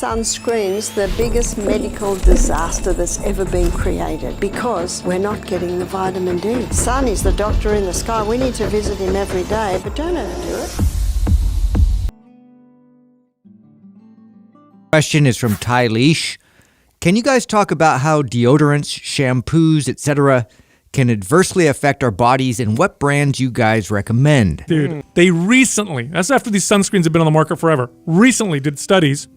sunscreen's the biggest medical disaster that's ever been created because we're not getting the vitamin D. Sun is the doctor in the sky. We need to visit him every day, but don't overdo it. Question is from Ty Leash. Can you guys talk about how deodorants, shampoos, etc. can adversely affect our bodies and what brands you guys recommend? Dude, they recently, that's after these sunscreens have been on the market forever, recently did studies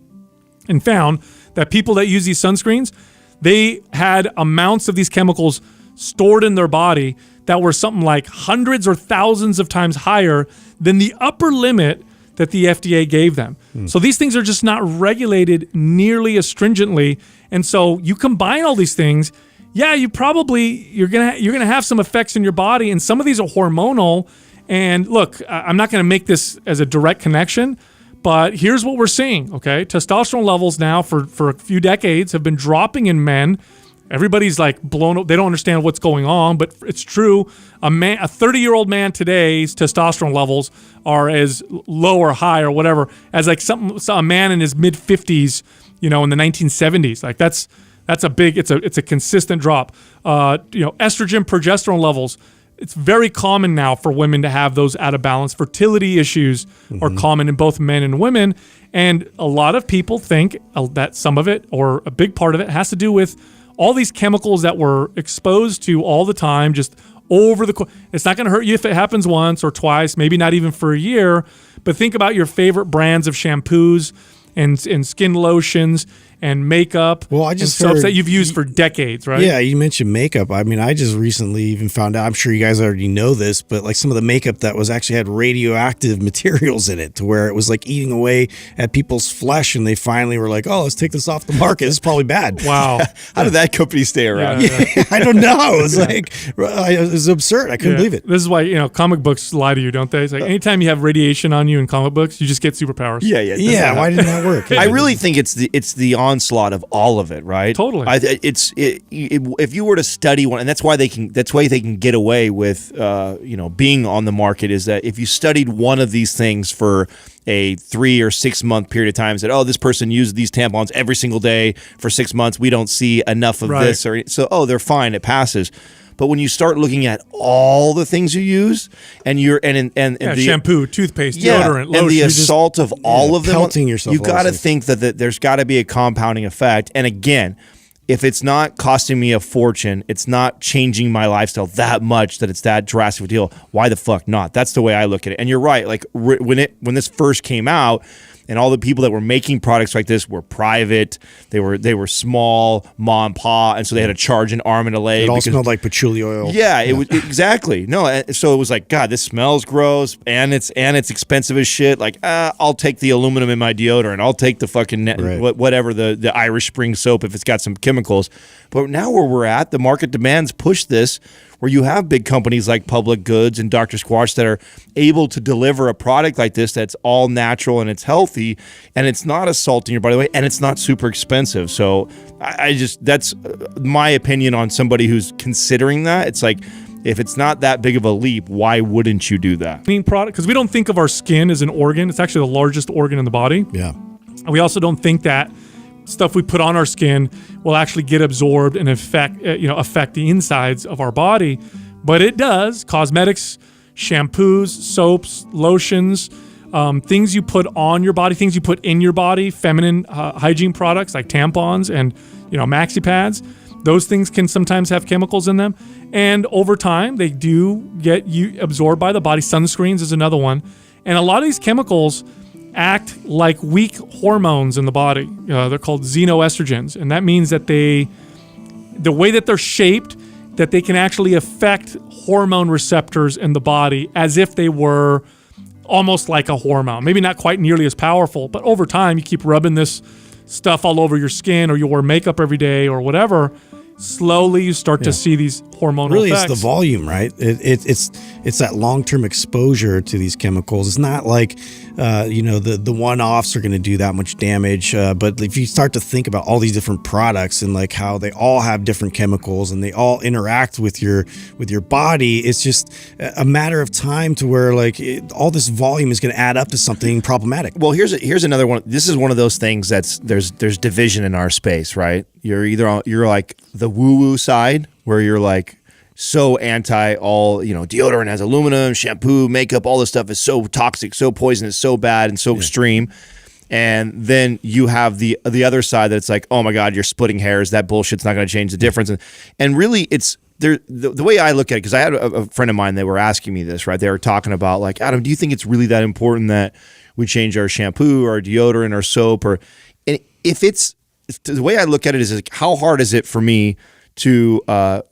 and found that people that use these sunscreens, they had amounts of these chemicals stored in their body that were something like hundreds or thousands of times higher than the upper limit that the FDA gave them. So these things are just not regulated nearly as stringently. And so you combine all these things, yeah, you're gonna have some effects in your body, and some of these are hormonal. And look, I'm not gonna make this as a direct connection, but here's what we're seeing, okay? Testosterone levels now for a few decades have been dropping in men. Everybody's like blown up. They don't understand what's going on, but it's true. A 30-year-old man today's testosterone levels are as low or high or whatever as like a man in his mid-50s, in the 1970s. Like that's a big. It's a consistent drop. Estrogen, progesterone levels. It's very common now for women to have those out of balance. Fertility issues are common in both men and women, and a lot of people think that some of it or a big part of it has to do with all these chemicals that we're exposed to all the time, just over the course. It's not going to hurt you if it happens once or twice, maybe not even for a year, but think about your favorite brands of shampoos and skin lotions and makeup and soaps that you've used for decades, right? Yeah, you mentioned makeup. I mean, I just recently even found out, I'm sure you guys already know this, but like some of the makeup that was actually had radioactive materials in it to where it was like eating away at people's flesh, and they finally were like, oh, let's take this off the market. This is probably bad. Wow. How did that company stay around? Yeah, I don't know. It was like, it was absurd. I couldn't believe it. This is why, comic books lie to you, don't they? It's like anytime you have radiation on you in comic books, you just get superpowers. Yeah, why didn't that work? I really think it's the onslaught of all of it, right? Totally. If you were to study one, and that's why they can get away with being on the market, is that if you studied one of these things for a 3 or 6 month period of time, said, oh, this person used these tampons every single day for 6 months, we don't see enough of this, they're fine, it passes. But when you start looking at all the things you use, and the shampoo, toothpaste, deodorant, lotion, and the assault of all of them, pelting yourself, you got to think that there's got to be a compounding effect. And again, if it's not costing me a fortune, it's not changing my lifestyle that much that it's that drastic of a deal, why the fuck not? That's the way I look at it. And you're right. Like when this first came out, and all the people that were making products like this were private. They were small, ma and pa, and so they had to charge an arm and a leg. It all smelled like patchouli oil. Yeah, it was exactly. No, so it was like, God, this smells gross, and it's expensive as shit. Like, I'll take the aluminum in my deodorant. I'll take the fucking whatever the Irish Spring soap if it's got some chemicals. But now where we're at, the market demands push this, where you have big companies like Public Goods and Dr. Squatch that are able to deliver a product like this that's all natural and it's healthy and it's not assaulting your body weight and it's not super expensive. So that's my opinion on somebody who's considering that. It's like, if it's not that big of a leap, why wouldn't you do that? Clean product, because we don't think of our skin as an organ. It's actually the largest organ in the body. Yeah. And we also don't think that stuff we put on our skin will actually get absorbed and affect the insides of our body, but it does. Cosmetics, shampoos, soaps, lotions, things you put on your body, things you put in your body, feminine hygiene products like tampons and maxi pads. Those things can sometimes have chemicals in them, and over time they do get absorbed by the body. Sunscreens is another one, and a lot of these chemicals act like weak hormones in the body. They're called xenoestrogens, and that means that the way that they're shaped, that they can actually affect hormone receptors in the body as if they were almost like a hormone. Maybe not quite nearly as powerful, but over time you keep rubbing this stuff all over your skin, or you wear makeup every day or whatever, slowly you start to see these hormonal Really, effects. it's the volume, right? It's that long-term exposure to these chemicals. It's not like the one-offs are going to do that much damage. But if you start to think about all these different products and like how they all have different chemicals and they all interact with your body, it's just a matter of time to where all this volume is going to add up to something problematic. Well, here's another one. This is one of those things that's there's division in our space, right? You're like the woo-woo side where you're like so anti all, deodorant has aluminum, shampoo, makeup, all this stuff is so toxic, so poisonous, so bad, and so extreme. And then you have the other side that's like, oh my God, you're splitting hairs. That bullshit's not going to change the difference. And really, it's there. The way I look at it, because I had a friend of mine, they were asking me this, right? They were talking about like, Adam, do you think it's really that important that we change our shampoo, our deodorant, our soap, and if it's the way I look at it is like, how hard is it for me to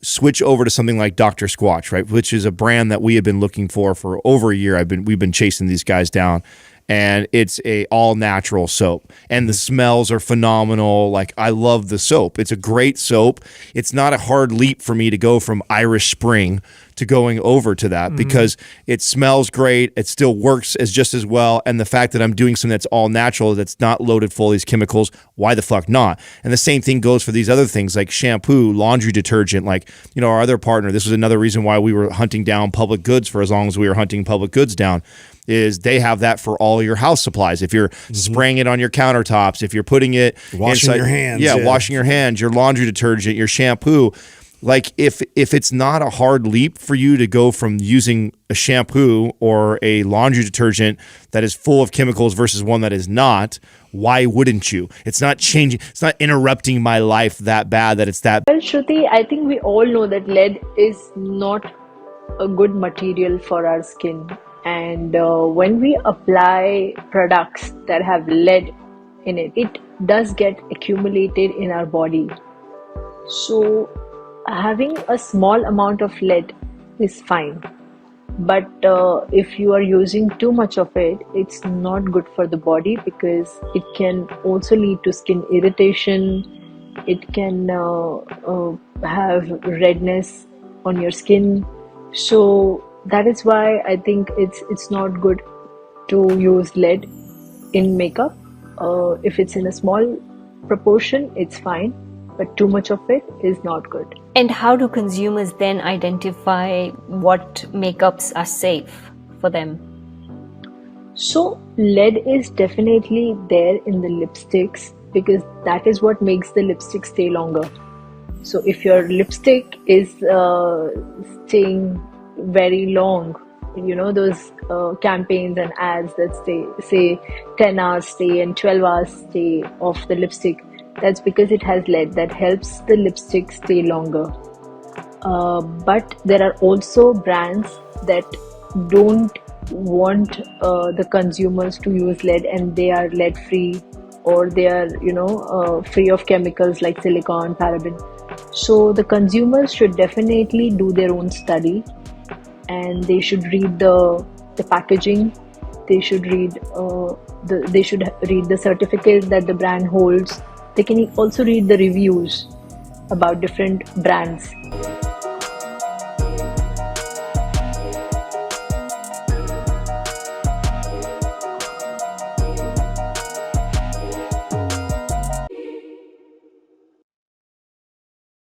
switch over to something like Dr. Squatch, right? Which is a brand that we have been looking for over a year. We've been chasing these guys down, and it's a all natural soap, and the smells are phenomenal. Like, I love the soap. It's a great soap. It's not a hard leap for me to go from Irish Spring to going over to that because it smells great. It still works just as well. And the fact that I'm doing something that's all natural, that's not loaded full of these chemicals, why the fuck not? And the same thing goes for these other things like shampoo, laundry detergent, like, our other partner. This was another reason why we were hunting down Public Goods for as long as we were hunting Public Goods down. Is they have that for all your house supplies. If you're spraying it on your countertops, if you're putting it washing your hands, washing your hands, your laundry detergent, your shampoo. Like if it's not a hard leap for you to go from using a shampoo or a laundry detergent that is full of chemicals versus one that is not, why wouldn't you? It's not changing. It's not interrupting my life that bad that it's that. Well, Shruti, I think we all know that lead is not a good material for our skin. And when we apply products that have lead in it, it does get accumulated in our body. So having a small amount of lead is fine. But if you are using too much of it, it's not good for the body because it can also lead to skin irritation. It can have redness on your skin. So that is why I think it's not good to use lead in makeup. If it's in a small proportion, it's fine, but too much of it is not good. And how do consumers then identify what makeups are safe for them? So lead is definitely there in the lipsticks because that is what makes the lipstick stay longer. So if your lipstick is staying very long, those campaigns and ads that say 10 hours stay and 12 hours stay of the lipstick, that's because it has lead that helps the lipstick stay longer. But there are also brands that don't want the consumers to use lead, and they are lead free, or they are free of chemicals like silicone, paraben. So the consumers should definitely do their own study, and they should read the packaging. They should read the certificate that the brand holds. They can also read the reviews about different brands.